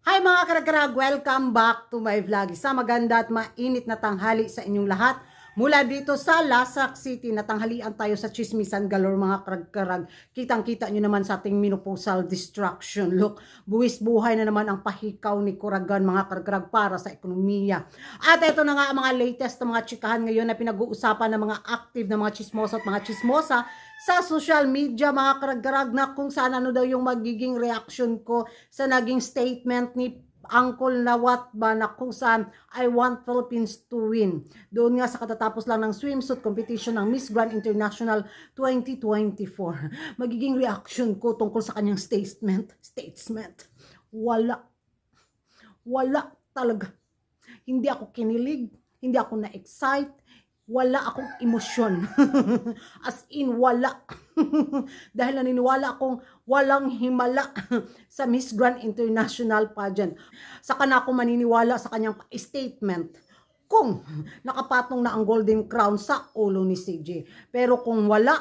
Hi mga karagkarag! Welcome back to my vlog. Isa maganda at mainit na tanghali sa inyong lahat. Mula dito sa Lasak City, natanghalian tayo sa chismisan galore mga karagkarag. Kitang-kita nyo naman sa ating menopausal destruction. Look, buwis buhay na naman ang pahikaw ni Kuragan mga karagkarag para sa ekonomiya. At ito na nga ang mga latest na mga chikahan ngayon na pinag-uusapan ng mga active na mga chismosa at mga chismosa sa social media mga karagkarag, na kung saan ano daw yung magiging reaction ko sa naging statement ni Uncle Nawat ba, na kung saan I want Philippines to win. Doon nga sa katatapos lang ng swimsuit competition ng Miss Grand International 2024. Magiging reaction ko tungkol sa kanyang statement. Wala talaga. Hindi ako kinilig, hindi ako na-excite, wala akong emosyon. As in, wala. Dahil naniniwala akong walang himala sa Miss Grand International pageant. Saka na ako maniniwala sa kanyang statement kung nakapatong na ang golden crown sa ulo ni CJ. Pero kung wala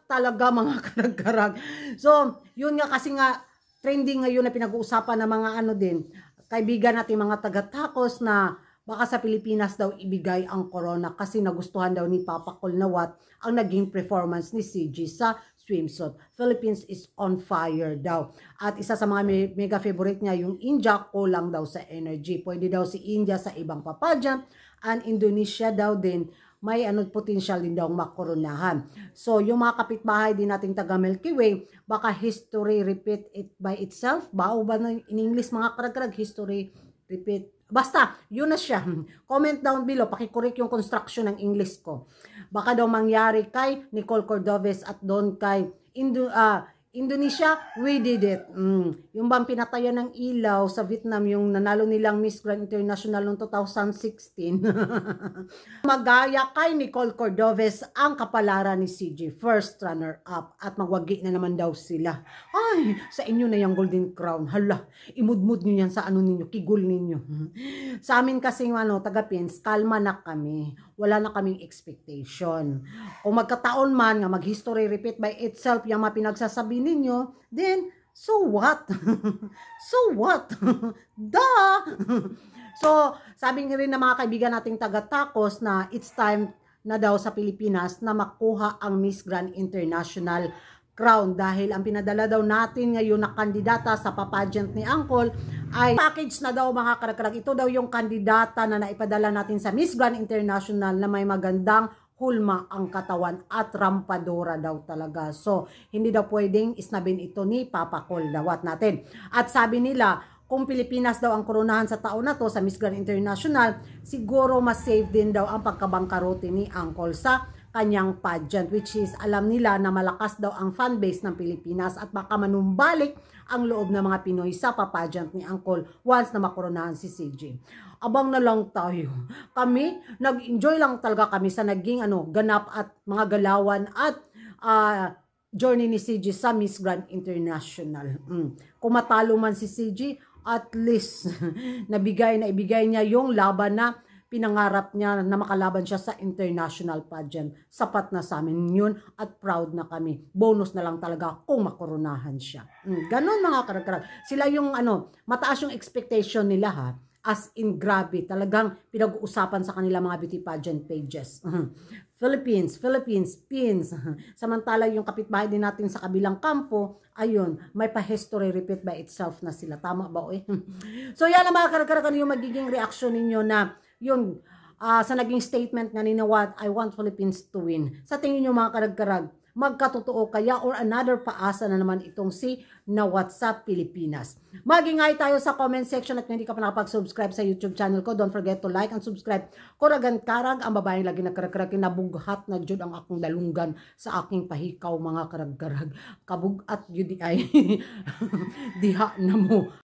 talaga mga karagkarag. So, yun nga kasi nga trending ngayon na pinag-uusapan ng mga ano din, kaibigan natin mga taga-Tacos na baka sa Pilipinas daw ibigay ang corona kasi nagustuhan daw ni Papa Kulnawat ang naging performance ni CJ sa swimsuit. Philippines is on fire daw. At isa sa mga mega favorite niya yung India, kulang daw sa energy. Pwede daw si India sa ibang papadyant, and Indonesia daw din may potential din daw makoronahan. So, yung mga kapitbahay din nating taga Milky Way, baka history repeat it by itself. Bao ba in English mga karagkarag, history repeat. Basta, yun na siya. Comment down below, pakikorek yung construction ng English ko. Baka daw mangyari kay Nicole Cordoves at doon kay Indonesia, we did it. Yung bang pinatayan ng ilaw sa Vietnam, yung nanalo nilang Miss Grand International noong 2016. Magaya kay Nicole Cordoves ang kapalaran ni CJ, first runner-up. At magwagi na naman daw sila. Ay, sa inyo na yung golden crown. Hala, imudmud nyo yan sa ano ninyo, kigul ninyo. Sa amin kasing taga-Pins, kalma na kami. Wala na kaming expectation. Kung magkataon man nga mag-history repeat by itself yung mga pinagsasabi ninyo, then so what? So what? Duh! So, sabi nga rin ng mga kaibigan nating taga-Tacos na it's time na daw sa Pilipinas na makuha ang Miss Grand International crown dahil ang pinadala daw natin ngayon na kandidata sa papageant ni Uncle ay package na daw mga karagkarag. Ito daw yung kandidata na naipadala natin sa Miss Grand International na may magandang hulma ang katawan at rampadora daw talaga. So, hindi daw pwedeng isnabin ito ni Papa Kulnawat natin. At sabi nila, kung Pilipinas daw ang koronahan sa taon na to sa Miss Grand International, siguro mas safe din daw ang pagkabangkarote ni Uncle sa kanyang pageant, which is alam nila na malakas daw ang fanbase ng Pilipinas at baka manumbalik ang loob ng mga Pinoy sa papageant ni Uncle once na makoronahan si CJ. Abang na lang tayo. Kami, nag-enjoy lang talaga kami sa naging ganap at mga galawan at journey ni CJ sa Miss Grand International. Kung matalo man si CJ, at least ibigay niya yung laban na pinangarap niya na makalaban siya sa international pageant. Sapat na sa amin yun at proud na kami. Bonus na lang talaga kung makoronahan siya. Ganon mga karagkarag. Sila yung mataas yung expectation nila ha. As in grabe. Talagang pinag-uusapan sa kanila mga beauty pageant pages. Philippines, Pins. Samantala yung kapitbahay din natin sa kabilang kampo, ayun, may pa-history repeat by itself na sila. Tama ba eh? So yan ang mga karagkarag, yung magiging reaction ninyo na yun, sa naging statement nga ni Nawat, I want Philippines to win. Sa tingin nyo mga karagkarag, magkatotoo kaya or another paasa na naman itong si Nawat sa Pilipinas? Magingay tayo sa comment section at kung hindi ka pa nakapag-subscribe sa YouTube channel ko, don't forget to like and subscribe. Kuragan Karag, ang babaeng lagi na karagkarag, kinabughat na jud ang akong dalunggan sa aking pahikaw mga karagkarag. Kabugat jud ay diha na mo.